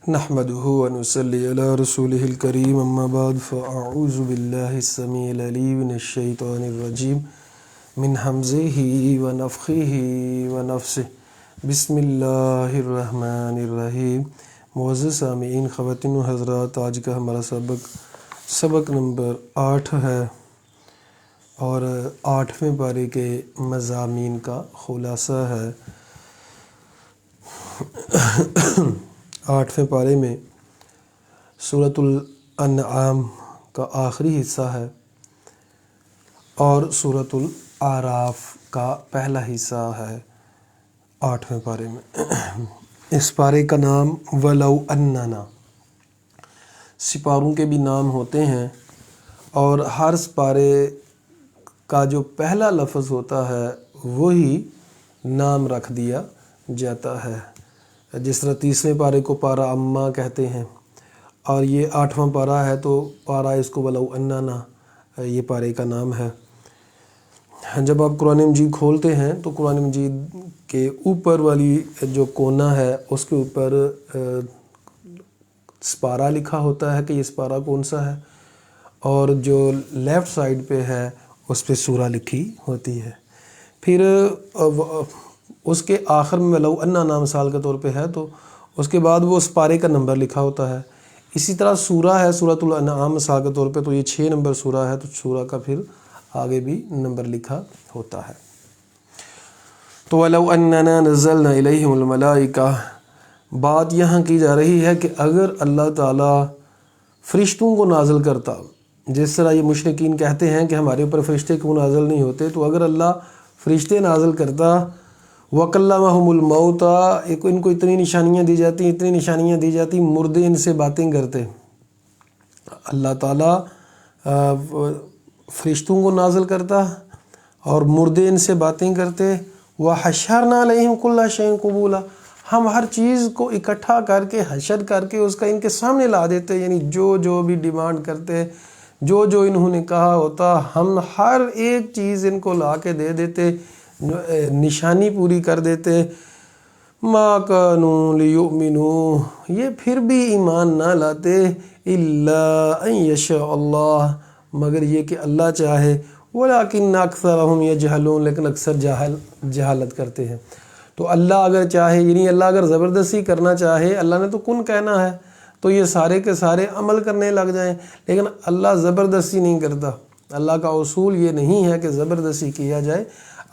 نحمده ونصلي على رسوله الكريم اما بعد فاعوذ بالله السميع العليم من الشيطان الرجيم من همزه ونفخه ونفثه بسم اللہ الرحمن الرحیم۔ معزز سامعین، خواتین و حضرات، آج کا ہمارا سبق نمبر 8 ہے اور 8ویں پارے کے مضامین کا خلاصہ ہے۔ 8ویں پارے میں سورۃ الانعام کا آخری حصہ ہے اور سورۃ الاعراف کا پہلا حصہ ہے 8ویں پارے میں۔ اس پارے کا نام ولو اننا، سپاروں کے بھی نام ہوتے ہیں اور ہر سپارے کا جو پہلا لفظ ہوتا ہے وہی نام رکھ دیا جاتا ہے، جس طرح 30ویں پارے کو پارہ اما کہتے ہیں اور یہ 8واں پارہ ہے تو پارہ اس کو ولو اننا یہ پارے کا نام ہے۔ جب آپ قرآن مجید کھولتے ہیں تو قرآن مجید کے اوپر والی جو کونا ہے اس کے اوپر سپارہ لکھا ہوتا ہے کہ یہ سپارہ کون سا ہے، اور جو لیفٹ سائیڈ پہ ہے اس پہ سورہ لکھی ہوتی ہے۔ پھر اس کے آخر میں ولو اننا مثال کے طور پہ ہے تو اس کے بعد وہ سپارے کا نمبر لکھا ہوتا ہے۔ اسی طرح سورہ ہے سورۃ الانعام مثال کے طور پہ تو یہ 6 نمبر سورہ ہے تو سورہ کا پھر آگے بھی نمبر لکھا ہوتا ہے۔ تو وَلَوْ أَنَّنَا نَزَّلْنَا إِلَيْهِمُ الْمَلَائِكَةَ، بات یہاں کی جا رہی ہے کہ اگر اللہ تعالیٰ فرشتوں کو نازل کرتا، جس طرح یہ مشرکین کہتے ہیں کہ ہمارے اوپر فرشتے کیوں نازل نہیں ہوتے، تو اگر اللہ فرشتے نازل کرتا وَكَلَّمَهُمُ الْمَوْتَى، ان کو اتنی نشانیاں دی جاتی مردے ان سے باتیں کرتے۔ اللہ تعالیٰ فرشتوں کو نازل کرتا اور مردے ان سے باتیں کرتے۔ وَحَشَرْنَا عَلَيْهِمْ كُلَّ شَيْءٍ قُبُولًا، ہم ہر چیز کو اکٹھا کر کے حشر کر کے اس کا ان کے سامنے لا دیتے، یعنی جو بھی ڈیمانڈ کرتے، جو انہوں نے کہا ہوتا، ہم ہر ایک چیز ان کو لا کے دے دیتے، نشانی پوری کر دیتے۔ مَا كَانُوا لِيُؤْمِنُوا، یہ پھر بھی ایمان نہ لاتے، إِلَّا أَن يَشَاءَ اللَّهُ، مگر یہ کہ اللہ چاہے، وَلَكِنَّ أَكْثَرَهُمْ يَجْهَلُونَ، لیکن اکثر جہالت کرتے ہیں۔ تو اللہ اگر چاہے، یعنی اللہ اگر زبردستی کرنا چاہے، اللہ نے تو کن کہنا ہے تو یہ سارے کے سارے عمل کرنے لگ جائیں، لیکن اللہ زبردستی نہیں کرتا۔ اللہ کا اصول یہ نہیں ہے کہ زبردستی کیا جائے،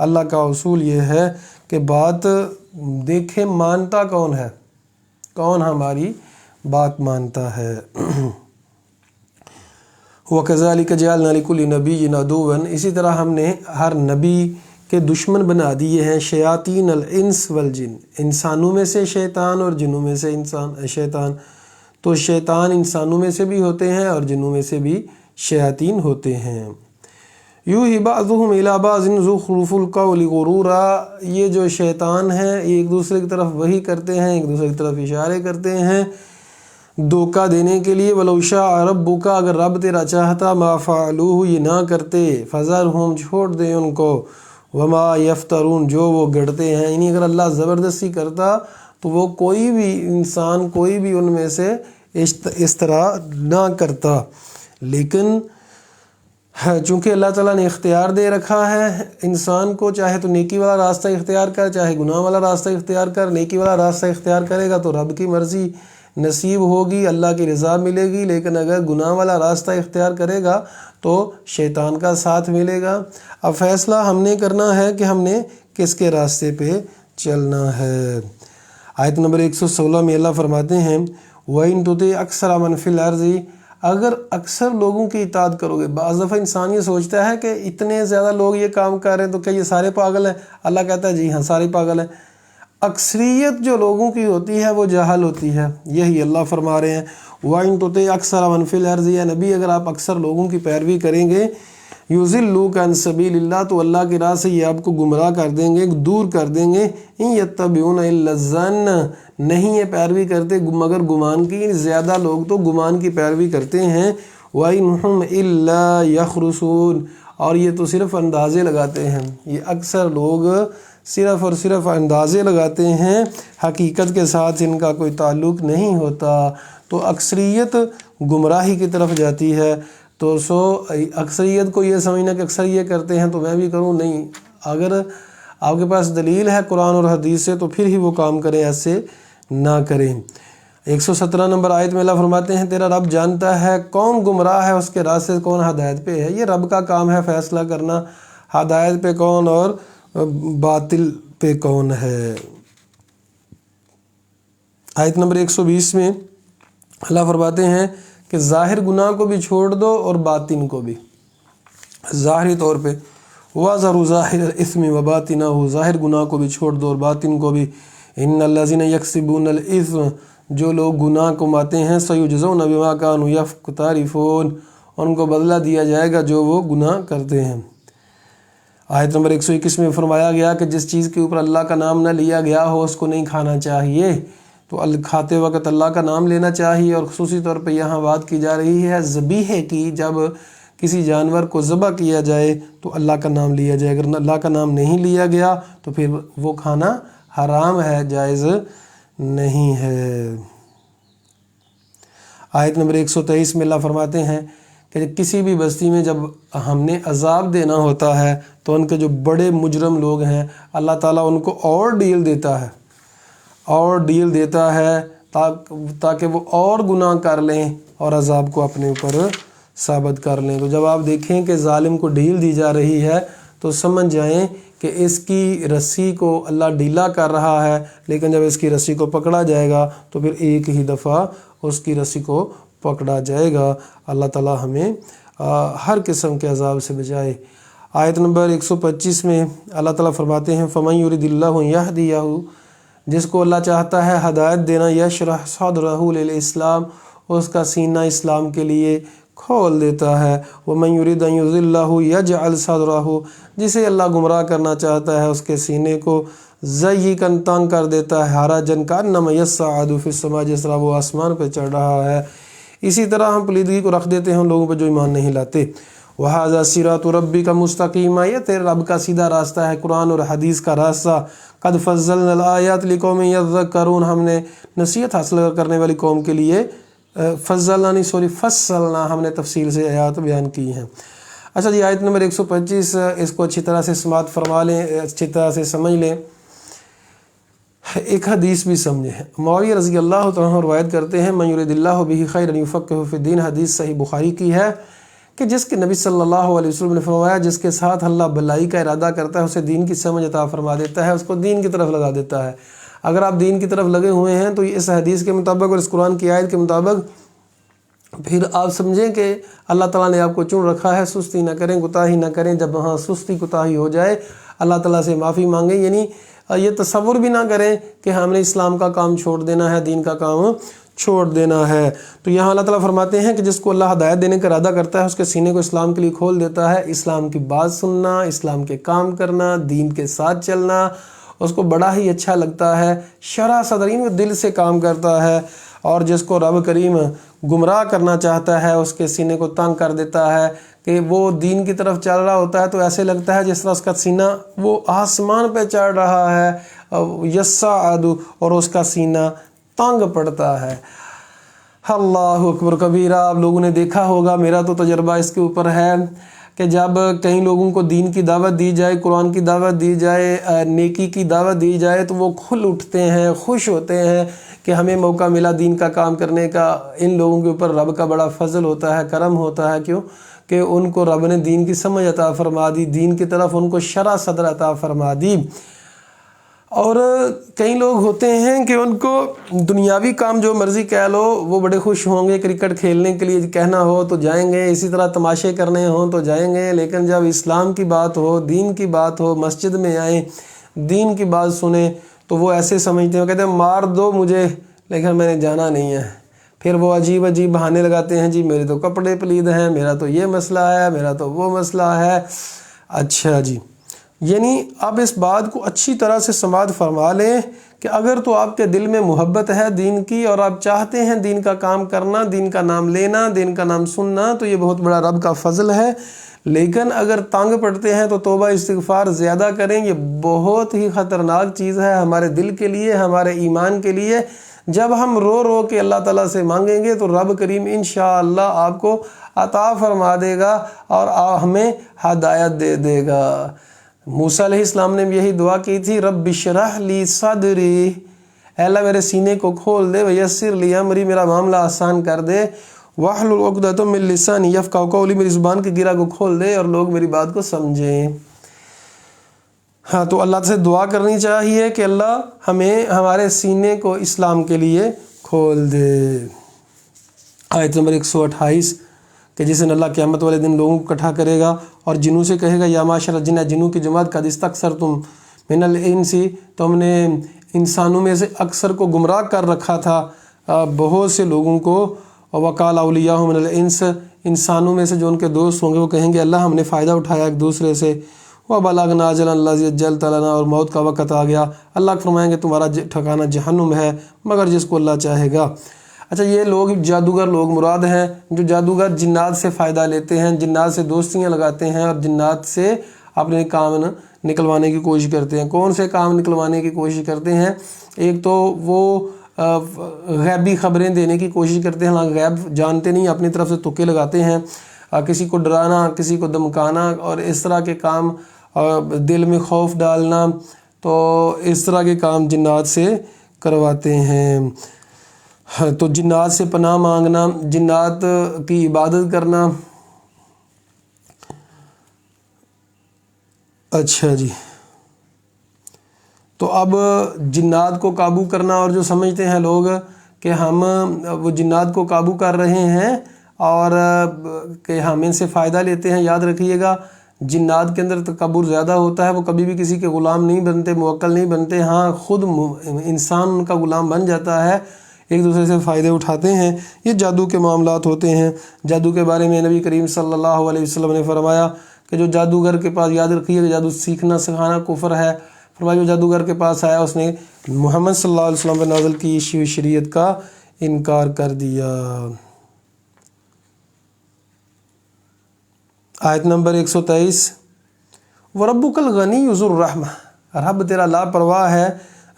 اللہ کا اصول یہ ہے کہ بات دیکھیں مانتا کون ہے، کون ہماری بات مانتا ہے۔ وَكَذَلِكَ جَعَلْنَا لِكُلِّ نَبِيٍّ عَدُوًّا، اسی طرح ہم نے ہر نبی کے دشمن بنا دیے ہیں، شیاطین الانس والجن، انسانوں میں سے شیطان اور جنوں میں سے شیطان۔ تو شیطان انسانوں میں سے بھی ہوتے ہیں اور جنوں میں سے بھی شیاطین ہوتے ہیں۔ یوحی بعضهم الی بعض زخرف القول غرورا، یہ جو شیطان ہیں ایک دوسرے کی طرف وحی کرتے ہیں، ایک دوسرے کی طرف اشارے کرتے ہیں دھوکہ دینے کے لیے۔ وَلَوْ شَاءَ رَبُّكَ، اگر رب تیرا چاہتا، مَا فَعَلُوهُ، یہ نہ کرتے، فَذَرْهُمْ، چھوڑ دیں ان کو، وَمَا يَفْتَرُونَ، جو وہ گڑتے ہیں، یعنی اگر اللہ زبردستی کرتا تو وہ کوئی بھی انسان، کوئی بھی ان میں سے اس طرح نہ کرتا، لیکن چونکہ اللہ تعالیٰ نے اختیار دے رکھا ہے انسان کو، چاہے تو نیکی والا راستہ اختیار کر، چاہے گناہ والا راستہ اختیار کر۔ نیکی والا راستہ اختیار کرے گا تو رب کی مرضی نصیب ہوگی، اللہ کی رضا ملے گی، لیکن اگر گناہ والا راستہ اختیار کرے گا تو شیطان کا ساتھ ملے گا۔ اب فیصلہ ہم نے کرنا ہے کہ ہم نے کس کے راستے پہ چلنا ہے۔ آیت نمبر 116 میں اللہ فرماتے ہیں وَإِن تُطِعْ أَكْثَرَ مَنْ فِي الْأَرْضِ، اگر اکثر لوگوں کی اطاعت کرو گے۔ بعض دفعہ انسان یہ سوچتا ہے کہ اتنے زیادہ لوگ یہ کام کر رہے ہیں تو کیا یہ سارے پاگل ہیں؟ اللہ کہتا ہے جی ہاں سارے پاگل ہیں۔ اکثریت جو لوگوں کی ہوتی ہے وہ جاہل ہوتی ہے، یہی اللہ فرما رہے ہیں وَإِن تُطِعْ أَكْثَرَ مَنْ فِي الْأَرْضِ، یا نبی اگر آپ اکثر لوگوں کی پیروی کریں گے، يُضِلُّوكَ عَنْ سَبِيلِ اللَّهِ، تو اللہ کی راہ سے یہ آپ کو گمراہ کر دیں گے، دور کر دیں گے۔ إِن يَتَّبِعُونَ إِلَّا الظَّنَّ، نہیں یہ پیروی کرتے مگر گمان کی، زیادہ لوگ تو گمان کی پیروی کرتے ہیں۔ وَإِنْ هُمْ إِلَّا يَخْرُصُونَ، اور یہ تو صرف اندازے لگاتے ہیں، یہ اکثر لوگ صرف اور صرف اندازے لگاتے ہیں، حقیقت کے ساتھ ان کا کوئی تعلق نہیں ہوتا، تو اکثریت گمراہی کی طرف جاتی ہے۔ تو اکثریت کو یہ سمجھنا کہ اکثر یہ کرتے ہیں تو میں بھی کروں، نہیں، اگر آپ کے پاس دلیل ہے قرآن اور حدیث سے تو پھر ہی وہ کام کریں، ایسے نہ کریں۔ 117 نمبر آیت میں اللہ فرماتے ہیں تیرا رب جانتا ہے کون گمراہ ہے، اس کے راستے کون ہدایت پہ ہے۔ یہ رب کا کام ہے فیصلہ کرنا، ہدایت پہ کون اور باطل پہ کون ہے۔ آیت نمبر 120 میں اللہ فرماتے ہیں کہ ظاہر گناہ کو بھی چھوڑ دو اور باطن کو بھی، ظاہری طور پہ وَذَرُوا ظَاهِرَ الْإِثْمِ وَبَاطِنَهُ، ظاہر گناہ کو بھی چھوڑ دو اور باطن کو بھی۔ إِنَّ الَّذِينَ يَكْسِبُونَ الْإِثْمَ، جو لوگ گناہ کماتے ہیں، سَيُجْزَوْنَ بِمَا كَانُوا يَقْتَرِفُونَ، ان کو بدلہ دیا جائے گا جو وہ گناہ کرتے ہیں۔ آیت نمبر 121 میں فرمایا گیا کہ جس چیز کے اوپر اللہ کا نام نہ لیا گیا ہو اس کو نہیں کھانا چاہیے، تو کھاتے وقت اللہ کا نام لینا چاہیے۔ اور خصوصی طور پہ یہاں بات کی جا رہی ہے ذبیحے کی، جب کسی جانور کو ذبح کیا جائے تو اللہ کا نام لیا جائے، اگر اللہ کا نام نہیں لیا گیا تو پھر وہ کھانا حرام ہے، جائز نہیں ہے۔ آیت نمبر 123 میں اللہ فرماتے ہیں کہ کسی بھی بستی میں جب ہم نے عذاب دینا ہوتا ہے تو ان کے جو بڑے مجرم لوگ ہیں اللہ تعالیٰ ان کو اور ڈیل دیتا ہے تاکہ وہ اور گناہ کر لیں اور عذاب کو اپنے اوپر ثابت کر لیں۔ تو جب آپ دیکھیں کہ ظالم کو ڈھیل دی جا رہی ہے تو سمجھ جائیں کہ اس کی رسی کو اللہ ڈھیلا کر رہا ہے، لیکن جب اس کی رسی کو پکڑا جائے گا تو پھر ایک ہی دفعہ اس کی رسی کو پکڑا جائے گا۔ اللہ تعالیٰ ہمیں ہر قسم کے عذاب سے بچائے۔ آیت نمبر 125 میں اللہ تعالیٰ فرماتے ہیں فَمَن يُرِدِ اللَّهُ يَهْدِيَهُ، جس کو اللہ چاہتا ہے ہدایت دینا، یشرح صدرہ للاسلام، اس کا سینہ اسلام کے لیے کھول دیتا ہے۔ وَمَن يُرِدْ أَن يُضِلَّهُ يَجْعَلْ صَدْرَهُ، جسے اللہ گمراہ کرنا چاہتا ہے اس کے سینے کو ضيقاً تنگ کر دیتا ہے، حرجاً كأنما يصعد في السماء، جس طرح وہ آسمان پہ چڑھ رہا ہے۔ اسی طرح ہم پلیدگی کو رکھ دیتے ہیں ان لوگوں پہ جو ایمان نہیں لاتے۔ وَهَذَا صِرَاطُ رَبِّكَ مُسْتَقِيمًا، یہ تیرے رب کا سیدھا راستہ ہے، قرآن اور حدیث کا راستہ۔ قَدْ فَصَّلْنَا الْآيَاتِ لِقَوْمٍ يَذَّكَّرُونَ، ہم نے نصیحت حاصل کرنے والی قوم کے لیے فصلنا ہم نے تفصیل سے آیات بیان کی ہیں۔ اچھا جی، آیت نمبر 125 اس کو اچھی طرح سے سماعت فرما لیں، اچھی طرح سے سمجھ لیں، ایک حدیث بھی سمجھیں۔ معاویہ رضی اللہ تعالیٰ عنہ روایت کرتے ہیں من یرید اللہ بہ خیرا یفقہہ فی الدین، حدیث صحیح بخاری کی ہے کہ جس کے نبی صلی اللہ علیہ وسلم نے فرمایا جس کے ساتھ اللہ بھلائی کا ارادہ کرتا ہے اسے دین کی سمجھ عطا فرما دیتا ہے، اس کو دین کی طرف لگا دیتا ہے۔ اگر آپ دین کی طرف لگے ہوئے ہیں تو اس حدیث کے مطابق اور اس قرآن کی آیت کے مطابق پھر آپ سمجھیں کہ اللہ تعالیٰ نے آپ کو چن رکھا ہے، سستی نہ کریں، کوتاہی نہ کریں۔ جب وہاں سستی کوتاہی ہو جائے اللہ تعالیٰ سے معافی مانگیں، یعنی یہ تصور بھی نہ کریں کہ ہم نے اسلام کا کام چھوڑ دینا ہے، دین کا کام چھوڑ دینا ہے۔ تو یہاں اللہ تعالیٰ فرماتے ہیں کہ جس کو اللہ ہدایت دینے کا ارادہ کرتا ہے اس کے سینے کو اسلام کے لیے کھول دیتا ہے۔ اسلام کی بات سننا، اسلام کے کام کرنا، دین کے ساتھ چلنا اس کو بڑا ہی اچھا لگتا ہے، شرح صدرین میں دل سے کام کرتا ہے۔ اور جس کو رب کریم گمراہ کرنا چاہتا ہے اس کے سینے کو تنگ کر دیتا ہے کہ وہ دین کی طرف چل رہا ہوتا ہے تو ایسے لگتا ہے جس طرح اس کا سینہ وہ آسمان پہ چڑھ رہا ہے، یصعد، اور اس کا سینہ تنگ پڑتا ہے۔ اللہ اکبر کبیرہ۔ آپ لوگوں نے دیکھا ہوگا، میرا تو تجربہ اس کے اوپر ہے کہ جب کئی لوگوں کو دین کی دعوت دی جائے، قرآن کی دعوت دی جائے، نیکی کی دعوت دی جائے تو وہ کھل اٹھتے ہیں، خوش ہوتے ہیں کہ ہمیں موقع ملا دین کا کام کرنے کا۔ ان لوگوں کے اوپر رب کا بڑا فضل ہوتا ہے، کرم ہوتا ہے، کیوں کہ ان کو رب نے دین کی سمجھ عطا فرما دی، دین کی طرف ان کو شرح صدر عطا فرما دی۔ اور کئی لوگ ہوتے ہیں کہ ان کو دنیاوی کام جو مرضی کہہ لو وہ بڑے خوش ہوں گے، کرکٹ کھیلنے کے لیے کہنا ہو تو جائیں گے، اسی طرح تماشے کرنے ہوں تو جائیں گے، لیکن جب اسلام کی بات ہو، دین کی بات ہو، مسجد میں آئیں، دین کی بات سنیں تو وہ ایسے سمجھتے ہیں، کہتے ہیں مار دو مجھے لیکن میں نے جانا نہیں ہے۔ پھر وہ عجیب عجیب بہانے لگاتے ہیں، جی میرے تو کپڑے پلید ہیں، میرا تو یہ مسئلہ ہے، میرا تو وہ مسئلہ ہے۔ اچھا جی، یعنی اب اس بات کو اچھی طرح سے سماعت فرما لیں کہ اگر تو آپ کے دل میں محبت ہے دین کی اور آپ چاہتے ہیں دین کا کام کرنا، دین کا نام لینا، دین کا نام سننا، تو یہ بہت بڑا رب کا فضل ہے۔ لیکن اگر تنگ پڑتے ہیں تو توبہ استغفار زیادہ کریں، یہ بہت ہی خطرناک چیز ہے ہمارے دل کے لیے، ہمارے ایمان کے لیے۔ جب ہم رو رو کے اللہ تعالیٰ سے مانگیں گے تو رب کریم انشاءاللہ آپ کو عطا فرما دے گا اور ہمیں ہدایت دے دے گا۔ موسیٰ علیہ السلام نے بھی یہی دعا کی تھی، رب اشرح لی صدری، اے اللہ میرے سینے کو کھول دے، ویسر لی امری، میرا معاملہ آسان کر دے، واحلل عقدۃ من لسانی یفقہوا قولی، میری زبان کی گرہ کو کھول دے اور لوگ میری بات کو سمجھیں۔ ہاں، تو اللہ سے دعا کرنی چاہیے کہ اللہ ہمیں ہمارے سینے کو اسلام کے لیے کھول دے۔ آیت نمبر 128 کہ جس دن اللہ قیامت والے دن لوگوں کو اکٹھا کرے گا اور جنوں سے کہے گا، یا معاشر الجن، جنوں کی جماعت، قد استکثرتم من الانس، تم نے انسانوں میں سے اکثر کو گمراہ کر رکھا تھا، بہت سے لوگوں کو۔ وقال اولیاء من الانس، انسانوں میں سے جو ان کے دوست ہوں گے وہ کہیں گے، اللہ ہم نے فائدہ اٹھایا ایک دوسرے سے۔ وبلغنا اجلنا الذی اجلت لنا، اور موت کا وقت آ گیا، اللہ فرمائیں گے تمہارا ٹھکانہ جہنم ہے مگر جس کو اللہ چاہے گا۔ اچھا، یہ لوگ جادوگر لوگ مراد ہیں، جو جادوگر جنات سے فائدہ لیتے ہیں، جنات سے دوستیاں لگاتے ہیں اور جنات سے اپنے کام نکلوانے کی کوشش کرتے ہیں۔ کون سے کام نکلوانے کی کوشش کرتے ہیں؟ ایک تو وہ غیبی خبریں دینے کی کوشش کرتے ہیں، حالانکہ غیب جانتے نہیں، اپنی طرف سے تکے لگاتے ہیں، کسی کو ڈرانا، کسی کو دمکانا اور اس طرح کے کام، دل میں خوف ڈالنا، تو اس طرح کے کام جنات سے کرواتے ہیں۔ تو جنات سے پناہ مانگنا، جنات کی عبادت کرنا۔ اچھا جی، تو اب جنات کو قابو کرنا، اور جو سمجھتے ہیں لوگ کہ ہم وہ جنات کو قابو کر رہے ہیں اور کہ ہم ان سے فائدہ لیتے ہیں، یاد رکھیے گا جنات کے اندر تکبر زیادہ ہوتا ہے، وہ کبھی بھی کسی کے غلام نہیں بنتے، موکل نہیں بنتے، ہاں خود انسان ان کا غلام بن جاتا ہے، ایک دوسرے سے فائدے اٹھاتے ہیں۔ یہ جادو کے معاملات ہوتے ہیں۔ جادو کے بارے میں نبی کریم صلی اللہ علیہ وسلم نے فرمایا کہ جو جادوگر کے پاس، یاد رکھیے کہ جادو سیکھنا سکھانا کفر ہے، فرمایا جو جادوگر کے پاس آیا اس نے محمد صلی اللہ علیہ وسلم پہ نازل کی شریعت کا انکار کر دیا۔ آیت نمبر 123، وَرَبُّكَ الْغَنِيُّ ذُو الرَّحْمَةِ، رب تیرا لاپرواہ ہے،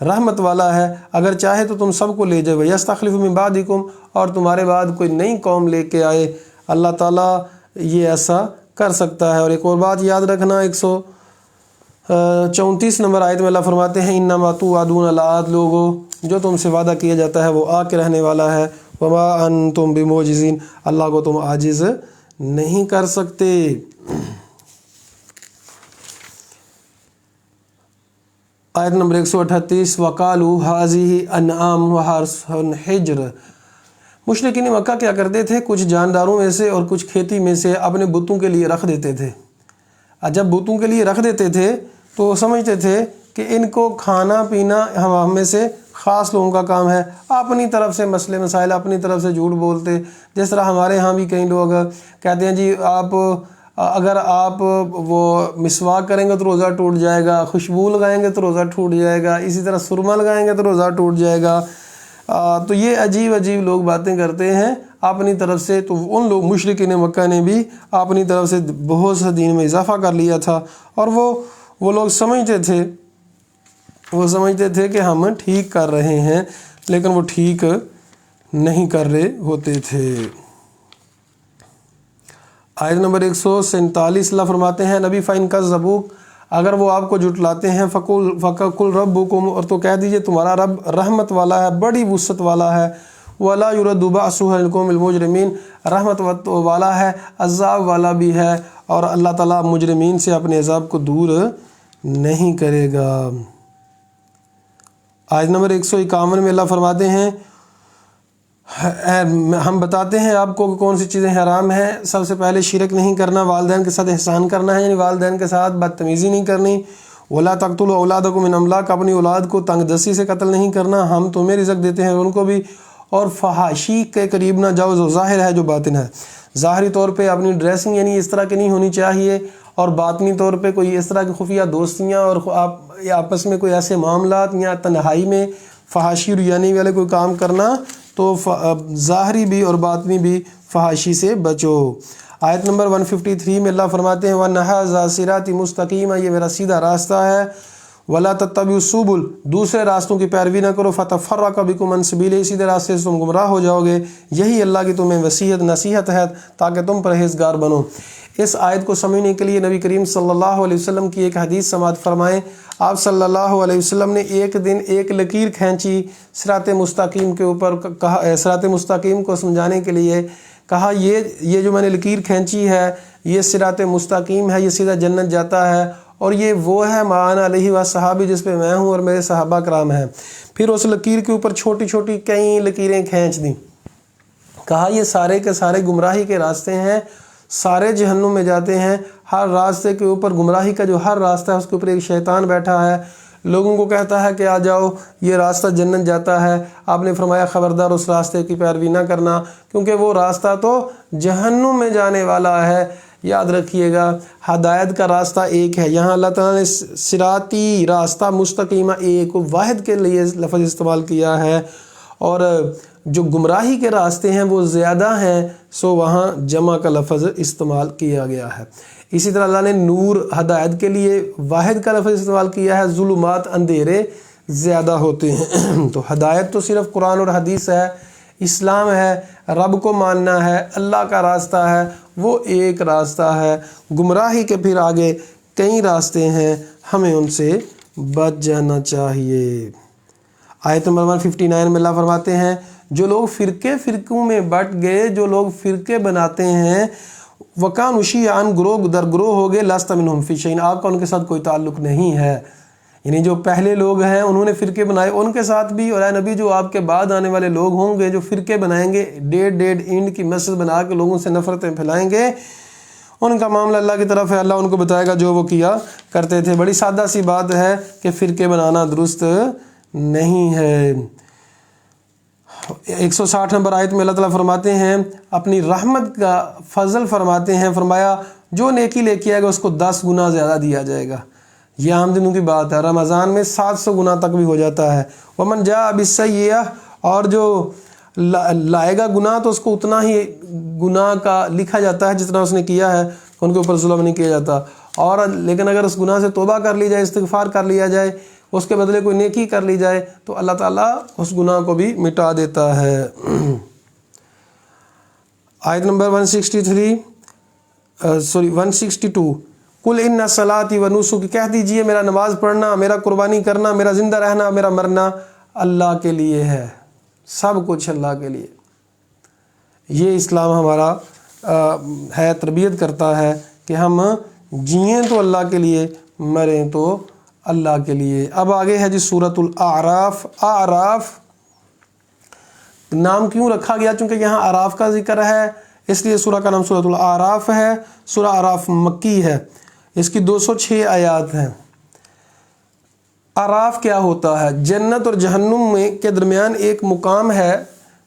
رحمت والا ہے، اگر چاہے تو تم سب کو لے جائے، وَيَسْتَخْلِفُ مِن بَعْدِكُمْ، اور تمہارے بعد کوئی نئی قوم لے کے آئے، اللہ تعالیٰ یہ ایسا کر سکتا ہے۔ اور ایک اور بات یاد رکھنا، 134 نمبر آیت میں اللہ فرماتے ہیں، اِنَّمَا تُوعَدُونَ لَآتٍ، لوگو جو تم سے وعدہ کیا جاتا ہے وہ آ کے رہنے والا ہے، وَمَا أَنْتُمْ بِمُعْجِزِينَ، اللہ کو تم عاجز نہیں کر سکتے۔ آیت نمبر 138، وَقَالُوا هَٰذِهِ أَنْعَامٌ وَحَرْثٌ حِجْرٌ، مشرکین مکہ کیا کرتے تھے، کچھ جانداروں میں سے اور کچھ کھیتی میں سے اپنے بتوں کے لیے رکھ دیتے تھے۔ جب بتوں کے لیے رکھ دیتے تھے تو وہ سمجھتے تھے کہ ان کو کھانا پینا ہم میں سے خاص لوگوں کا کام ہے، اپنی طرف سے مسئلے مسائل اپنی طرف سے جھوٹ بولتے، جس طرح ہمارے ہاں بھی کئی لوگ کہتے ہیں جی اگر آپ وہ مسواک کریں گے تو روزہ ٹوٹ جائے گا، خوشبو لگائیں گے تو روزہ ٹوٹ جائے گا، اسی طرح سرما لگائیں گے تو روزہ ٹوٹ جائے گا۔ تو یہ عجیب عجیب لوگ باتیں کرتے ہیں اپنی طرف سے۔ تو ان لوگ مشرکین مکہ نے بھی اپنی طرف سے بہت سا دین میں اضافہ کر لیا تھا، اور وہ لوگ سمجھتے تھے کہ ہم ٹھیک کر رہے ہیں، لیکن وہ ٹھیک نہیں کر رہے ہوتے تھے۔ آیت نمبر 147 اللہ فرماتے ہیں، نبی فَإِن كَذَّبُوكَ، اگر وہ آپ کو جھٹلاتے ہیں، فَقُلْ رَبُّكُمْ، اور تو کہہ دیجئے تمہارا رب رحمت والا ہے، بڑی وسعت والا ہے، وَلَا يُرَدُّ بَأْسُهُ عَنِ الْقَوْمِ الْمُجْرِمِينَ، رحمت والا ہے، عذاب والا بھی ہے، اور اللہ تعالیٰ مجرمین سے اپنے عذاب کو دور نہیں کرے گا۔ آیت نمبر 151 میں اللہ فرماتے ہیں، ہم بتاتے ہیں آپ کو کہ کون سی چیزیں حرام ہیں۔ سب سے پہلے شرک نہیں کرنا، والدین کے ساتھ احسان کرنا ہے، یعنی والدین کے ساتھ بدتمیزی نہیں کرنی، وَلَا تَقْتُلُوا أَوْلَادَكُم مِّنْ إِمْلَاقٍ، اپنی اولاد کو تنگ دستی سے قتل نہیں کرنا، ہم تمہیں رزق دیتے ہیں ان کو بھی، اور فحاشی کے قریب نہ جاؤ، جو ظاہر ہے جو باطن ہے۔ ظاہری طور پہ اپنی ڈریسنگ یعنی اس طرح کی نہیں ہونی چاہیے، اور باطنی طور پہ کوئی اس طرح کی خفیہ دوستیاں اور آپس میں کوئی ایسے معاملات یا تنہائی میں فحاشی اور یعنی والے کوئی کام کرنا، تو ظاہری بھی اور باطنی بھی فحاشی سے بچو۔ آیت نمبر 153 میں اللہ فرماتے ہیں وَنَّهَذَا صِرَاطِ مُسْتَقِيمًا، یہ میرا سیدھا راستہ ہے، وَلَا تَتَّبِعُوا السُّبُلَ، دوسرے راستوں کی پیروی نہ کرو، فَتَفَرَّقَ بِكُمْ عَنْ سَبِيلِهِ، سیدھے راستے سے تم گمراہ ہو جاؤ گے۔ یہی اللہ کی تمہیں نصیحت ہے تاکہ تم پرہیزگار بنو۔ اس آیت کو سمجھنے کے لیے نبی کریم صلی اللہ علیہ وسلم کی ایک حدیث سماعت فرمائیں۔ آپ صلی اللہ علیہ وسلم نے ایک دن ایک لکیر کھینچی صراط مستقیم کے اوپر، کہا صراط مستقیم کو سمجھانے کے لیے کہا یہ جو میں نے لکیر کھینچی ہے یہ صراط مستقیم ہے، یہ سیدھا جنت جاتا ہے، اور یہ وہ ہے ما انا علیہ و صحابی، جس پہ میں ہوں اور میرے صحابہ کرام ہیں۔ پھر اس لکیر کے اوپر چھوٹی چھوٹی کئی لکیریں کھینچ دیں، کہا یہ سارے کے سارے گمراہی کے راستے ہیں، سارے جہنم میں جاتے ہیں۔ ہر راستے کے اوپر گمراہی کا جو ہر راستہ ہے اس کے اوپر ایک شیطان بیٹھا ہے، لوگوں کو کہتا ہے کہ آ جاؤ یہ راستہ جنت جاتا ہے۔ آپ نے فرمایا خبردار اس راستے کی پیروی نہ کرنا، کیونکہ وہ راستہ تو جہنم میں جانے والا ہے۔ یاد رکھیے گا ہدایت کا راستہ ایک ہے، یہاں اللہ تعالیٰ نے صراطی راستہ مستقیمہ ایک واحد کے لیے لفظ استعمال کیا ہے، اور جو گمراہی کے راستے ہیں وہ زیادہ ہیں، سو وہاں جمع کا لفظ استعمال کیا گیا ہے۔ اسی طرح اللہ نے نور ہدایت کے لیے واحد کا لفظ استعمال کیا ہے، ظلمات اندھیرے زیادہ ہوتے ہیں۔ تو ہدایت تو صرف قرآن اور حدیث ہے، اسلام ہے، رب کو ماننا ہے، اللہ کا راستہ ہے، وہ ایک راستہ ہے۔ گمراہی کے پھر آگے کئی راستے ہیں، ہمیں ان سے بچ جانا چاہیے۔ آیت نمبر 159 میں اللہ فرماتے ہیں جو لوگ فرقوں میں بٹ گئے، جو لوگ فرقے بناتے ہیں، وَكَانُوا شِيَعًا، گروہ در گروہ ہو گئے، لَسْتَ مِنْهُمْ فِي شَيْءٍ، آپ کا ان کے ساتھ کوئی تعلق نہیں ہے۔ یعنی جو پہلے لوگ ہیں انہوں نے فرقے بنائے، ان کے ساتھ بھی، اور اے نبی جو آپ کے بعد آنے والے لوگ ہوں گے جو فرقے بنائیں گے، ڈیڈ اینڈ کی مسجد بنا کے لوگوں سے نفرتیں پھیلائیں گے، ان کا معاملہ اللہ کی طرف ہے، اللہ ان کو بتائے گا جو وہ کیا کرتے تھے۔ بڑی سادہ سی بات ہے کہ فرقے بنانا درست نہیں ہے۔ 160 نمبر آیت میں اللہ تعالیٰ فرماتے ہیں اپنی رحمت کا فضل فرماتے ہیں، فرمایا جو نیکی لے کے آئے گا اس کو 10 گنا زیادہ دیا جائے گا۔ یہ عام دنوں کی بات ہے، رمضان میں 700 گنا تک بھی ہو جاتا ہے۔ ومن جاء بالسیئہ، اور جو لائے گا گناہ تو اس کو اتنا ہی گناہ کا لکھا جاتا ہے جتنا اس نے کیا ہے، ان کے اوپر ظلم نہیں کیا جاتا۔ اور لیکن اگر اس گناہ سے توبہ کر لی جائے، استغفار کر لیا جائے، اس کے بدلے کوئی نیکی کر لی جائے، تو اللہ تعالیٰ اس گناہ کو بھی مٹا دیتا ہے۔ آیت نمبر 162 قُلْ إِنَّ صَلَاتِي وَنُسُكِي، کہہ دیجئے میرا نماز پڑھنا، میرا قربانی کرنا، میرا زندہ رہنا، میرا مرنا اللہ کے لیے ہے، سب کچھ اللہ کے لیے۔ یہ اسلام ہمارا ہے، تربیت کرتا ہے کہ ہم جئیں تو اللہ کے لیے، مریں تو اللہ کے لیے۔ اب آگے ہے جی سورۃ الاعراف۔ اعراف نام کیوں رکھا گیا؟ چونکہ یہاں اعراف کا ذکر ہے، اس لیے سورہ کا نام سورۃ الاعراف ہے۔ سورہ اعراف مکی ہے، اس کی 206 آیات ہیں۔ اعراف کیا ہوتا ہے؟ جنت اور جہنم کے درمیان ایک مقام ہے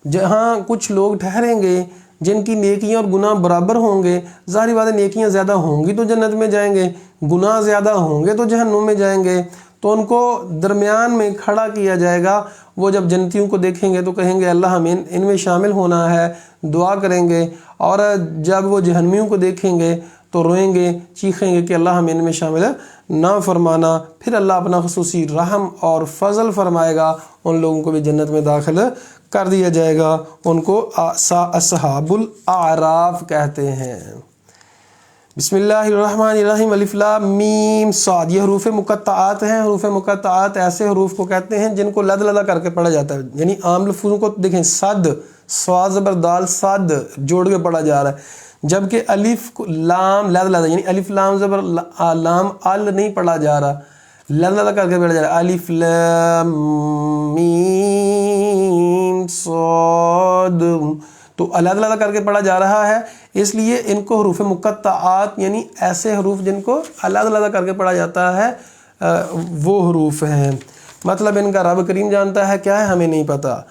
جہاں کچھ لوگ ٹھہریں گے جن کی نیکیاں اور گناہ برابر ہوں گے۔ ظاہری بات ہے نیکیاں زیادہ ہوں گی تو جنت میں جائیں گے، گناہ زیادہ ہوں گے تو جہنم میں جائیں گے۔ تو ان کو درمیان میں کھڑا کیا جائے گا۔ وہ جب جنتیوں کو دیکھیں گے تو کہیں گے اللہ ہمیں ان میں شامل ہونا ہے، دعا کریں گے، اور جب وہ جہنمیوں کو دیکھیں گے تو روئیں گے، چیخیں گے کہ اللہ ہمیں ان میں شامل نہ فرمانا۔ پھر اللہ اپنا خصوصی رحم اور فضل فرمائے گا، ان لوگوں کو بھی جنت میں داخل کر دیا جائے گا۔ ان کو اصحاب الاعراف کہتے ہیں۔ بسم اللہ الرحمن الرحیم، الف لام میم صاد، یہ حروف مقطعات ہیں۔ حروف مقطعات ایسے حروف کو کہتے ہیں جن کو لد لدا کر کے پڑھا جاتا ہے۔ یعنی عام لفظوں کو دیکھیں، صد، صاد زبر دال، صد جوڑ کے پڑھا جا رہا ہے، جبکہ الف لام لد لدا، یعنی الف لام زبر لام ال نہیں پڑھا جا رہا، لد لدا کر کے پڑھا جا رہا ہے۔ الف لام میم صاد، تو علیحدہ کر کے پڑھا جا رہا ہے، اس لیے ان کو حروف مقطعات، یعنی ایسے حروف جن کو علیحدہ کر کے پڑھا جاتا ہے، وہ حروف ہیں۔ مطلب ان کا رب کریم جانتا ہے کیا ہے، ہمیں نہیں پتہ۔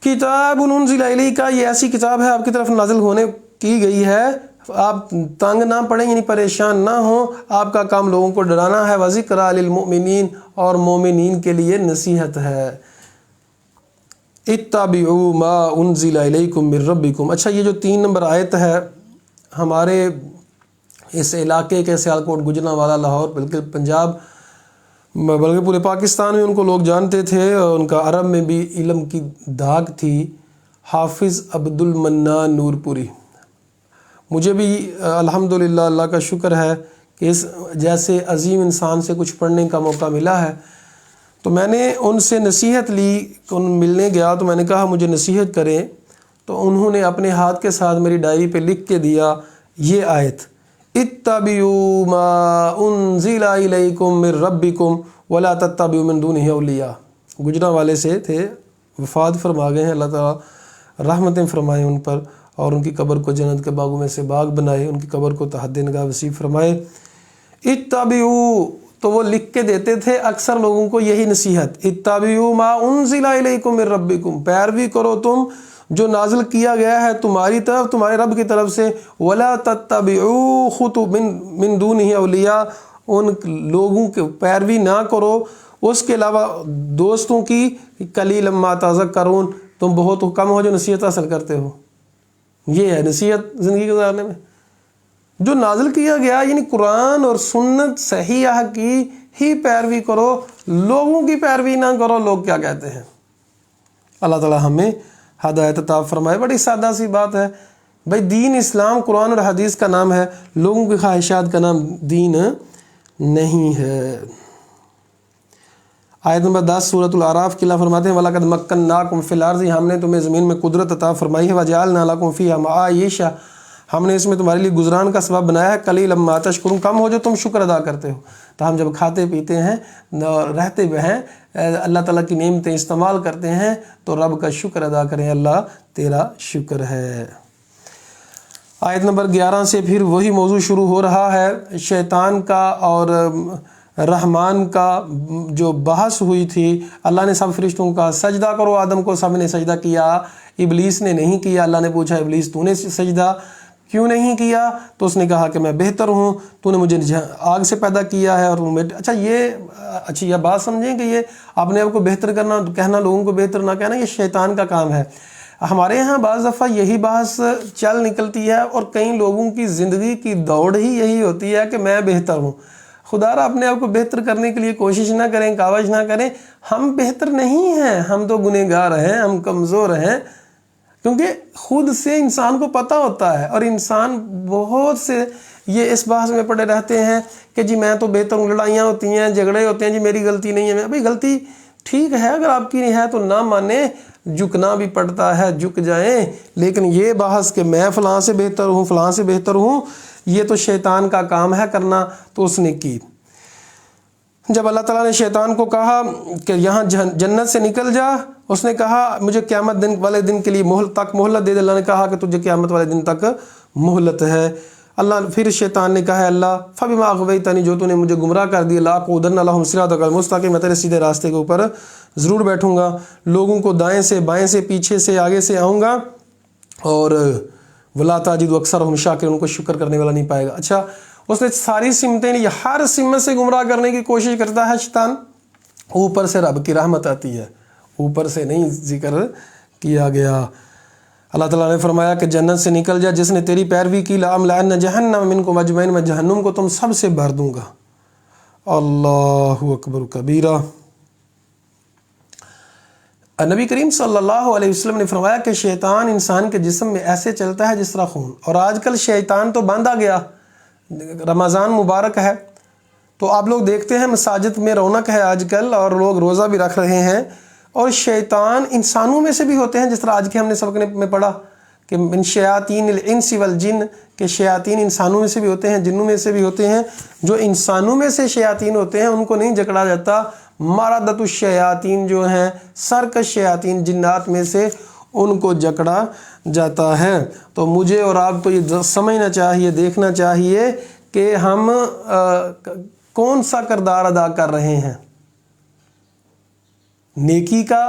کتاب انزل الیک، یہ ایسی کتاب ہے آپ کی طرف نازل ہونے کی گئی ہے، آپ تنگ نہ پڑیں یعنی پریشان نہ ہوں، آپ کا کام لوگوں کو ڈرانا ہے، وذکریٰ للمؤمنین، اور مومنین کے لیے نصیحت ہے۔ اتبعوا ما انزل الیکم من ربکم۔ اچھا، یہ جو 3 نمبر آیت ہے، ہمارے اس علاقے کے سیالکوٹ، گوجرانوالہ، لاہور، بلکہ پنجاب، بلکہ پورے پاکستان میں ان کو لوگ جانتے تھے، اور ان کا عرب میں بھی علم کی دھاک تھی، حافظ عبد المنان نور پوری۔ مجھے بھی الحمدللہ اللہ کا شکر ہے کہ اس جیسے عظیم انسان سے کچھ پڑھنے کا موقع ملا ہے۔ تو میں نے ان سے نصیحت لی، ان ملنے گیا تو میں نے کہا مجھے نصیحت کریں، تو انہوں نے اپنے ہاتھ کے ساتھ میری ڈائری پہ لکھ کے دیا یہ آیت، اتبعوا ما انزل الیکم من ربکم ولا تتبعوا من دونہ اولیاء۔ گجرانوالے سے تھے، وفات فرما گئے ہیں، اللہ تعالیٰ رحمتیں فرمائے ان پر، اور ان کی قبر کو جنت کے باغوں میں سے باغ بنائے، ان کی قبر کو تحت نگاہ وسیع فرمائے۔ اتبعوا، تو وہ لکھ کے دیتے تھے اکثر لوگوں کو یہی نصیحت، اتبعوا ما انزل الیکم من ربکم، پیروی کرو تم جو نازل کیا گیا ہے تمہاری طرف، تمہارے رب کی طرف سے، ولا تتبعوا خطب من دونہ اولیاء، ان لوگوں کی پیروی نہ کرو اس کے علاوہ دوستوں کی، قلیلا ما تذکرون، تم بہت کم ہو جو نصیحت حاصل کرتے ہو۔ یہ ہے نصیحت زندگی گزارنے میں، جو نازل کیا گیا یعنی قرآن اور سنت صحیحہ کی ہی پیروی کرو، لوگوں کی پیروی نہ کرو لوگ کیا کہتے ہیں۔ اللہ تعالیٰ ہمیں ہدایت عطا فرمائے۔ بڑی سادہ سی بات ہے بھائی، دین اسلام قرآن اور حدیث کا نام ہے، لوگوں کی خواہشات کا نام دین نہیں ہے۔ آیت نمبر 10 سورۃ الاعراف کی اللہ فرماتے ہیں، وَلَقَدْ مَكَّنَّاكُمْ فِي الْأَرْضِ، ہم نے تمہیں زمین میں قدرت عطا فرمائی ہے، وَجَعَلْنَا لَكُمْ فِيهَا مَعَائِشَ، ہم نے اس میں تمہارے لیے گزران کا سبب بنایا ہے، قلیلا ما تشکرون، کم ہو جو تم شکر ادا کرتے ہو۔ تو ہم جب کھاتے پیتے ہیں اور رہتے ہوئے ہیں، اللہ تعالیٰ کی نعمتیں استعمال کرتے ہیں تو رب کا شکر ادا کریں، اللہ تیرا شکر ہے۔ آیت نمبر 11 سے پھر وہی موضوع شروع ہو رہا ہے، شیطان کا اور رحمان کا جو بحث ہوئی تھی۔ اللہ نے سب فرشتوں کو کہا سجدہ کرو آدم کو، سب نے سجدہ کیا، ابلیس نے نہیں کیا۔ اللہ نے پوچھا ابلیس تو نے سجدہ کیوں نہیں کیا؟ تو اس نے کہا کہ میں بہتر ہوں، تو نے مجھے آگ سے پیدا کیا ہے اور اچھا یہ بات سمجھیں کہ یہ اپنے آپ کو بہتر کرنا کہنا، لوگوں کو بہتر نہ کہنا، یہ شیطان کا کام ہے۔ ہمارے یہاں بعض دفعہ یہی بحث چل نکلتی ہے، اور کئی لوگوں کی زندگی کی دوڑ ہی یہی ہوتی ہے کہ میں بہتر ہوں۔ خدا را اپنے آپ کو بہتر کرنے کے لیے کوشش نہ کریں، کاوش نہ کریں، ہم بہتر نہیں ہیں، ہم تو گنہگار ہیں، ہم کمزور ہیں، کیونکہ خود سے انسان کو پتہ ہوتا ہے، اور انسان بہت سے یہ اس بحث میں پڑے رہتے ہیں کہ جی میں تو بہتر ہوں، لڑائیاں ہوتی ہیں، جھگڑے ہوتے ہیں، جی میری غلطی نہیں ہے۔ بھائی غلطی ٹھیک ہے، اگر آپ کی نہیں ہے تو نہ مانیں، جھکنا بھی پڑتا ہے، جھک جائیں، لیکن یہ بحث کہ میں فلاں سے بہتر ہوں، فلاں سے بہتر ہوں، یہ تو شیطان کا کام ہے کرنا، تو اس نے کی۔ جب اللہ تعالیٰ نے شیطان کو کہا کہ یہاں جنت سے نکل جا، اس نے کہا مجھے قیامت والے دن کے لیے مہلت دے دے۔ اللہ نے کہا کہ تجھے قیامت والے دن تک مہلت ہے۔ پھر شیطان نے کہا اللہ فَبِمَا أَغْوَيْتَنِي، جو تو نے مجھے گمراہ کر دیا، لَأَقْعُدَنَّ لَهُمْ صِرَاطَكَ الْمُسْتَقِيمَ، میں تیرے سیدھے راستے کے اوپر ضرور بیٹھوں گا، لوگوں کو دائیں سے بائیں سے پیچھے سے آگے سے آؤں گا، اور وَلَا تَجِدُ أَكْثَرَهُمْ شَاكِرِينَ، ان کو شکر کرنے والا نہیں پائے گا۔ اچھا، اس نے ساری سمتیں لی، ہر سمت سے گمراہ کرنے کی کوشش کرتا ہے شیطان۔ اوپر سے رب کی رحمت آتی ہے، اوپر سے نہیں ذکر کیا گیا۔ اللہ تعالیٰ نے فرمایا کہ جنت سے نکل جا، جس نے تیری پیروی کی، لَأَمْلَأَنَّ جَهَنَّمَ مِنْكُمْ أَجْمَعِينَ، میں جہنم کو تم سب سے بھر دوں گا۔ اللہ اکبر کبیرہ۔ نبی کریم صلی اللہ علیہ وسلم نے فرمایا کہ شیطان انسان کے جسم میں ایسے چلتا ہے جس طرح خون، اور آج کل شیطان تو بند آ گیا، رمضان مبارک ہے تو آپ لوگ دیکھتے ہیں مساجد میں رونق ہے آج کل، اور لوگ روزہ بھی رکھ رہے ہیں، اور شیطان انسانوں میں سے بھی ہوتے ہیں، جس طرح آج کے ہم نے سبق میں پڑھا کہ من شیاطین الانس والجن، کہ شیاطین انسانوں میں سے بھی ہوتے ہیں، جنوں میں سے بھی ہوتے ہیں۔ جو انسانوں میں سے شیاطین ہوتے ہیں ان کو نہیں جکڑا جاتا، مردۃ الشیاطین جو ہیں سرکش شیاطین جنات میں سے، ان کو جکڑا جاتا ہے۔ تو مجھے اور آپ تو یہ سمجھنا چاہیے، دیکھنا چاہیے کہ ہم کون سا کردار ادا کر رہے ہیں، نیکی کا،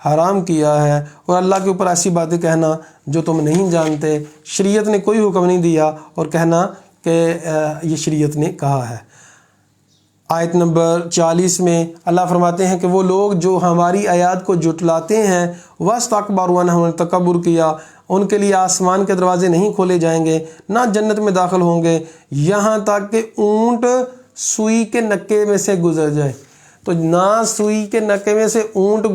حرام کیا ہے، اور اللہ کے اوپر ایسی باتیں کہنا جو تم نہیں جانتے، شریعت نے کوئی حکم نہیں دیا، اور کہنا کہ یہ شریعت نے کہا ہے۔ آیت نمبر 40 میں اللہ فرماتے ہیں کہ وہ لوگ جو ہماری آیات کو جھٹلاتے ہیں وَاسْتَكْبَرُوا وَانْ تکبر کیا، ان کے لیے آسمان کے دروازے نہیں کھولے جائیں گے، نہ جنت میں داخل ہوں گے یہاں تک کہ اونٹ سوئی کے نکے میں سے گزر جائے۔ تو نہ سوئی کے نکے میں سے اونٹ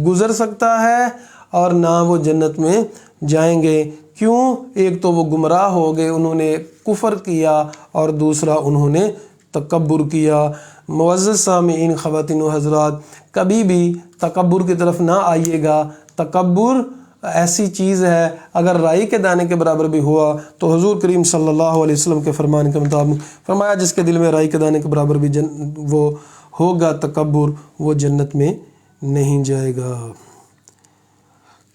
گزر سکتا ہے اور نہ وہ جنت میں جائیں گے۔ کیوں؟ ایک تو وہ گمراہ ہو گئے، انہوں نے کفر کیا، اور دوسرا انہوں نے تکبر کیا۔ معزز سامعین، خواتین و حضرات، کبھی بھی تکبر کی طرف نہ آئیے گا۔ تکبر ایسی چیز ہے اگر رائی کے دانے کے برابر بھی ہوا تو حضور کریم صلی اللہ علیہ وسلم کے فرمان کے مطابق فرمایا جس کے دل میں رائی کے دانے کے برابر بھی وہ ہوگا تکبر، وہ جنت میں نہیں جائے گا۔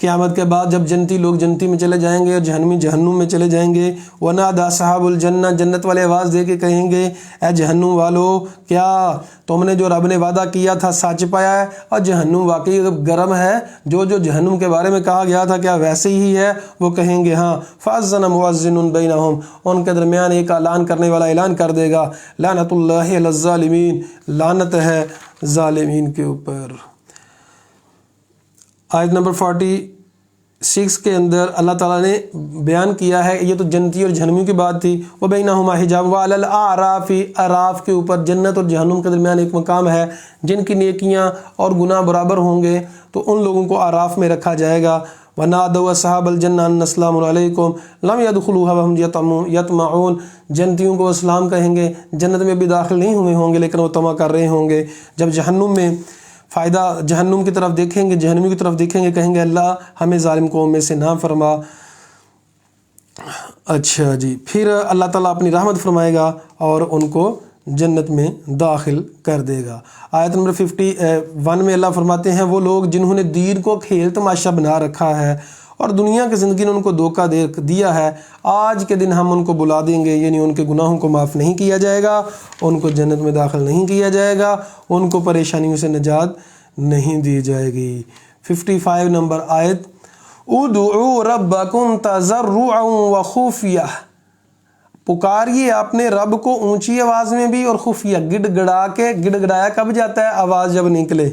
قیامت کے بعد جب جنتی لوگ جنتی میں چلے جائیں گے اور جہنمی جہنم میں چلے جائیں گے، وَنَادَى أَصْحَابُ الْجَنَّةِ، جنت والے آواز دے کے کہیں گے اے جہنم والو، کیا تم نے جو رب نے وعدہ کیا تھا سچ پایا ہے؟ اور جہنم واقعی گرم ہے، جو جہنم کے بارے میں کہا گیا تھا کیا ویسے ہی ہے؟ وہ کہیں گے ہاں۔ فَأَذَّنَ مُؤَذِّنٌ بَيْنَهُمْ، ان کے درمیان ایک اعلان کرنے والا اعلان کر دے گا، لعنت اللہ علی الظالمین، لعنت ہے ظالمین کے اوپر۔ آیت نمبر 46 کے اندر اللہ تعالیٰ نے بیان کیا ہے، یہ تو جنتی اور جہنمیوں کی بات تھی، وَبَيْنَهُمَا حِجَابٌ وَعَلَى الْأَعْرَافِ، اعراف کے اوپر جنت اور جہنم کے درمیان ایک مقام ہے، جن کی نیکیاں اور گناہ برابر ہوں گے تو ان لوگوں کو اعراف میں رکھا جائے گا۔ وَنَادَوْا أَصْحَابَ الْجَنَّةِ أَنَّ السَّلَامُ عَلَيْكُمْ لَمْ يَدْخُلُوهَا وَهُمْ يَطْمَعُونَ، جنتیوں کو وہ سلام کہیں گے، جنت میں بھی داخل نہیں ہوئے ہوں گے لیکن وہ طمع کر رہے ہوں گے۔ جب جہنم میں فائدہ جہنم کی طرف دیکھیں گے، جہنمی کی طرف دیکھیں گے، کہیں گے اللہ ہمیں ظالم قوم میں سے نہ فرما۔ اچھا جی، پھر اللہ تعالیٰ اپنی رحمت فرمائے گا اور ان کو جنت میں داخل کر دے گا۔ آیت نمبر 51 میں اللہ فرماتے ہیں وہ لوگ جنہوں نے دین کو کھیل تماشا بنا رکھا ہے اور دنیا کی زندگی نے ان کو دھوکہ دیا ہے، آج کے دن ہم ان کو بلا دیں گے، یعنی ان کے گناہوں کو معاف نہیں کیا جائے گا، ان کو جنت میں داخل نہیں کیا جائے گا، ان کو پریشانیوں سے نجات نہیں دی جائے گی۔ 55 نمبر آیت، ادعوا ربکم تضرعا وخفیہ، پکاریے اپنے رب کو اونچی آواز میں بھی اور خفیہ، گڑگڑایا کب جاتا ہے؟ آواز جب نکلے،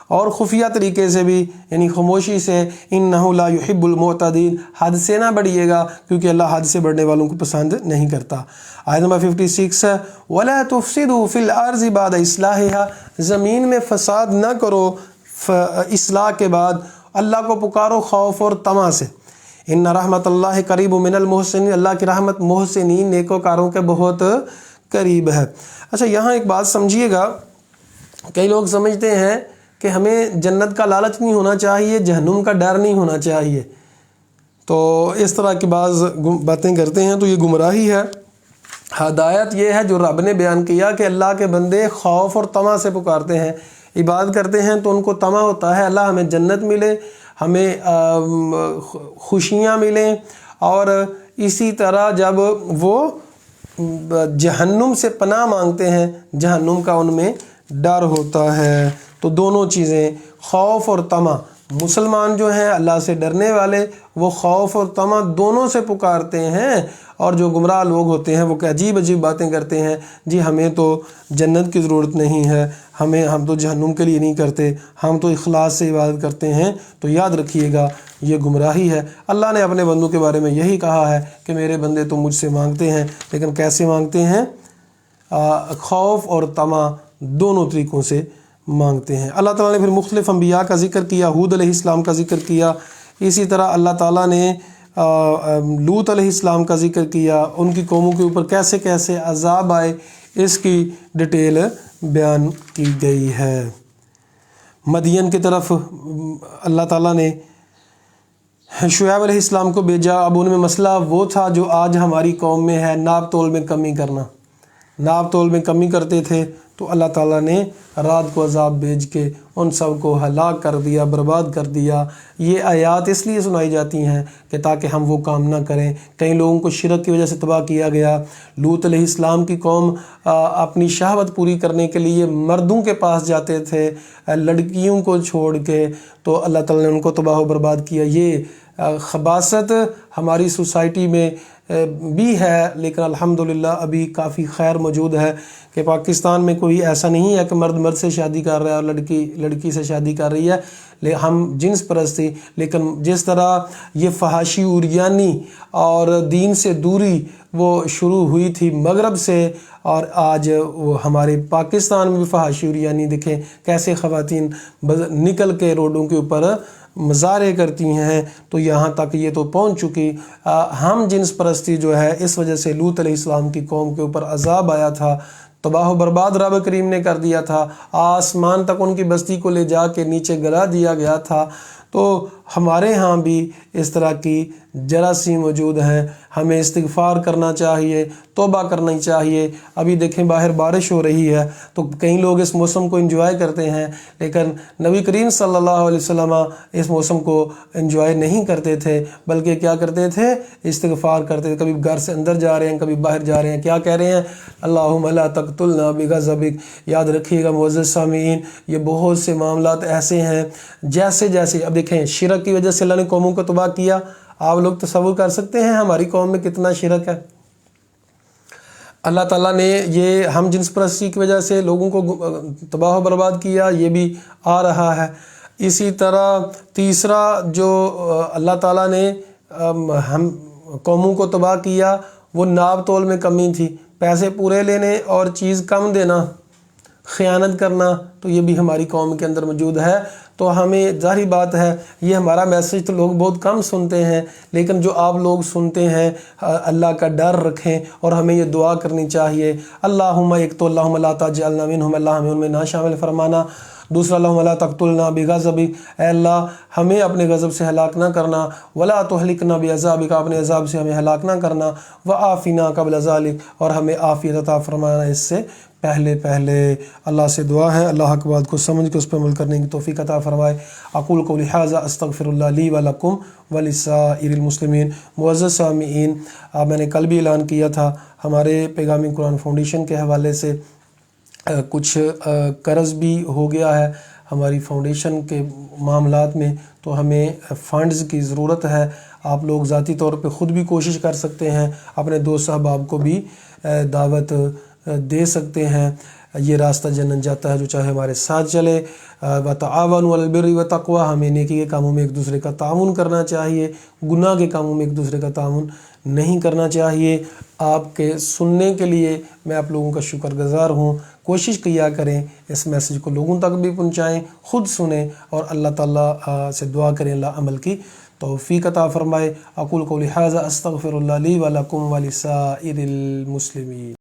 اور خفیہ طریقے سے بھی، یعنی خاموشی سے۔ انہ لا یحب المعتدین، حد سے نہ بڑھیے گا کیونکہ اللہ حد سے بڑھنے والوں کو پسند نہیں کرتا۔ آیت نمبر 56 ہے، ولا تفسدوا فی الارض بعد اصلاحها، زمین میں فساد نہ کرو اصلاح کے بعد، اللہ کو پکارو خوف اور طمع سے۔ ان رحمت اللہ قریب من المحسنین، اللہ کی رحمت محسنین نیکوکاروں کے بہت قریب ہے۔ اچھا، یہاں ایک بات سمجھیے گا، کئی لوگ سمجھتے ہیں کہ ہمیں جنت کا لالچ نہیں ہونا چاہیے، جہنم کا ڈر نہیں ہونا چاہیے، تو اس طرح کی بعض باتیں کرتے ہیں تو یہ گمراہی ہے۔ ہدایت یہ ہے جو رب نے بیان کیا کہ اللہ کے بندے خوف اور طمع سے پکارتے ہیں، عبادت کرتے ہیں تو ان کو طمع ہوتا ہے اللہ ہمیں جنت ملے، ہمیں خوشیاں ملیں، اور اسی طرح جب وہ جہنم سے پناہ مانگتے ہیں جہنم کا ان میں ڈر ہوتا ہے۔ تو دونوں چیزیں، خوف اور طمع، مسلمان جو ہیں اللہ سے ڈرنے والے وہ خوف اور طمع دونوں سے پکارتے ہیں، اور جو گمراہ لوگ ہوتے ہیں وہ عجیب عجیب باتیں کرتے ہیں، جی ہمیں تو جنت کی ضرورت نہیں ہے، ہم تو جہنم کے لیے نہیں کرتے، ہم تو اخلاص سے عبادت کرتے ہیں۔ تو یاد رکھیے گا یہ گمراہی ہے۔ اللہ نے اپنے بندوں کے بارے میں یہی کہا ہے کہ میرے بندے تو مجھ سے مانگتے ہیں، لیکن کیسے مانگتے ہیں؟ خوف اور طمع دونوں طریقوں سے مانگتے ہیں۔ اللہ تعالیٰ نے پھر مختلف انبیاء کا ذکر کیا، ہود علیہ السلام کا ذکر کیا، اسی طرح اللہ تعالیٰ نے لوط علیہ السلام کا ذکر کیا، ان کی قوموں کے اوپر کیسے کیسے عذاب آئے اس کی ڈیٹیل بیان کی گئی ہے۔ مدین کی طرف اللہ تعالیٰ نے شعیب علیہ السلام کو بھیجا، اب ان میں مسئلہ وہ تھا جو آج ہماری قوم میں ہے، ناپ تول میں کمی کرنا۔ ناپ تول میں کمی کرتے تھے تو اللہ تعالیٰ نے رات کو عذاب بھیج کے ان سب کو ہلاک کر دیا، برباد کر دیا۔ یہ آیات اس لیے سنائی جاتی ہیں کہ تاکہ ہم وہ کام نہ کریں۔ کئی لوگوں کو شرک کی وجہ سے تباہ کیا گیا۔ لوط علیہ السلام کی قوم اپنی شہوت پوری کرنے کے لیے مردوں کے پاس جاتے تھے لڑکیوں کو چھوڑ کے، تو اللہ تعالیٰ نے ان کو تباہ و برباد کیا۔ یہ خباثت ہماری سوسائٹی میں بھی ہے، لیکن الحمدللہ ابھی کافی خیر موجود ہے کہ پاکستان میں کوئی ایسا نہیں ہے کہ مرد مرد سے شادی کر رہا ہے اور لڑکی لڑکی سے شادی کر رہی ہے، ہم جنس پرستی۔ لیکن جس طرح یہ فحاشی عریانی اور دین سے دوری وہ شروع ہوئی تھی مغرب سے، اور آج وہ ہمارے پاکستان میں بھی فحاشی عریانی دیکھیں کیسے خواتین نکل کے روڈوں کے اوپر مظاہرے کرتی ہیں، تو یہاں تک یہ تو پہنچ چکی۔ ہم جنس پرستی جو ہے اس وجہ سے لوط علیہ السلام کی قوم کے اوپر عذاب آیا تھا، تباہ و برباد رب کریم نے کر دیا تھا، آسمان تک ان کی بستی کو لے جا کے نیچے گرا دیا گیا تھا۔ تو ہمارے ہاں بھی اس طرح کی جراثیم موجود ہیں، ہمیں استغفار کرنا چاہیے، توبہ کرنی چاہیے۔ ابھی دیکھیں باہر بارش ہو رہی ہے تو کئی لوگ اس موسم کو انجوائے کرتے ہیں، لیکن نبی کریم صلی اللہ علیہ وسلم اس موسم کو انجوائے نہیں کرتے تھے، بلکہ کیا کرتے تھے؟ استغفار کرتے تھے۔ کبھی گھر سے اندر جا رہے ہیں، کبھی باہر جا رہے ہیں، کیا کہہ رہے ہیں؟ اللہم لا تقتلنا بغضبک۔ یاد رکھیے گا معزز سامعین، یہ بہت سے معاملات ایسے ہیں جیسے اب دیکھیں شرک کی وجہ سے اللہ نے قوموں کو تباہ کیا۔ آپ لوگ تصور کر سکتے ہیں ہماری قوم میں کتنا شرک ہے؟ اللہ تعالیٰ نے یہ ہم جنس پرستی کی وجہ سے لوگوں کو تباہ و برباد کیا، یہ بھی آ رہا ہے۔ اسی طرح تیسرا جو اللہ تعالیٰ نے ہم قوموں کو تباہ کیا وہ ناب تول میں کمی تھی، پیسے پورے لینے اور چیز کم دینا، خیانت کرنا، تو یہ بھی ہماری قوم کے اندر موجود ہے۔ تو ہمیں ظاہری بات ہے یہ ہمارا میسج تو لوگ بہت کم سنتے ہیں، لیکن جو آپ لوگ سنتے ہیں اللہ کا ڈر رکھیں، اور ہمیں یہ دعا کرنی چاہیے، اللہم ایک تو اللہم لا تجعلنا منہم، اللہ ہمیں ان میں نہ شامل فرمانا۔ دوسرا اللہم لا تقتلنا بغضبک، اے اللہ ہمیں اپنے غضب سے ہلاک نہ کرنا، ولا تہلکنا بعذابک، اپنے عذاب سے ہمیں ہلاک نہ کرنا، وعافنا قبل ذلک، اور ہمیں عافیت عطا فرمانا اس سے پہلے۔ اللہ سے دعا ہے اللہ حق بات کو سمجھ کے اس پر عمل کرنے کی توفیق عطا فرمائے۔ اقول قولی ھذا استغفر اللہ لی ولکم ولسائر المسلمین۔ معزز سامعین، میں نے کل بھی اعلان کیا تھا ہمارے پیغام قرآن فاؤنڈیشن کے حوالے سے کچھ قرض بھی ہو گیا ہے ہماری فاؤنڈیشن کے معاملات میں، تو ہمیں فنڈز کی ضرورت ہے۔ آپ لوگ ذاتی طور پہ خود بھی کوشش کر سکتے ہیں، اپنے دوست احباب کو بھی دعوت دے سکتے ہیں۔ یہ راستہ جنت جاتا ہے جو چاہے ہمارے ساتھ چلے۔ وتعاونوا علی البر والتقوی، ہمیں نیکی کے کاموں میں ایک دوسرے کا تعاون کرنا چاہیے، گناہ کے کاموں میں ایک دوسرے کا تعاون نہیں کرنا چاہیے۔ آپ کے سننے کے لیے میں آپ لوگوں کا شکر گزار ہوں۔ کوشش کیا کریں اس میسج کو لوگوں تک بھی پہنچائیں، خود سنیں، اور اللہ تعالیٰ سے دعا کریں اللہ عمل کی توفیق عطا فرمائے۔ اقول قولی ھذا استغفر اللہ لی ولکم ولسائر المسلمین۔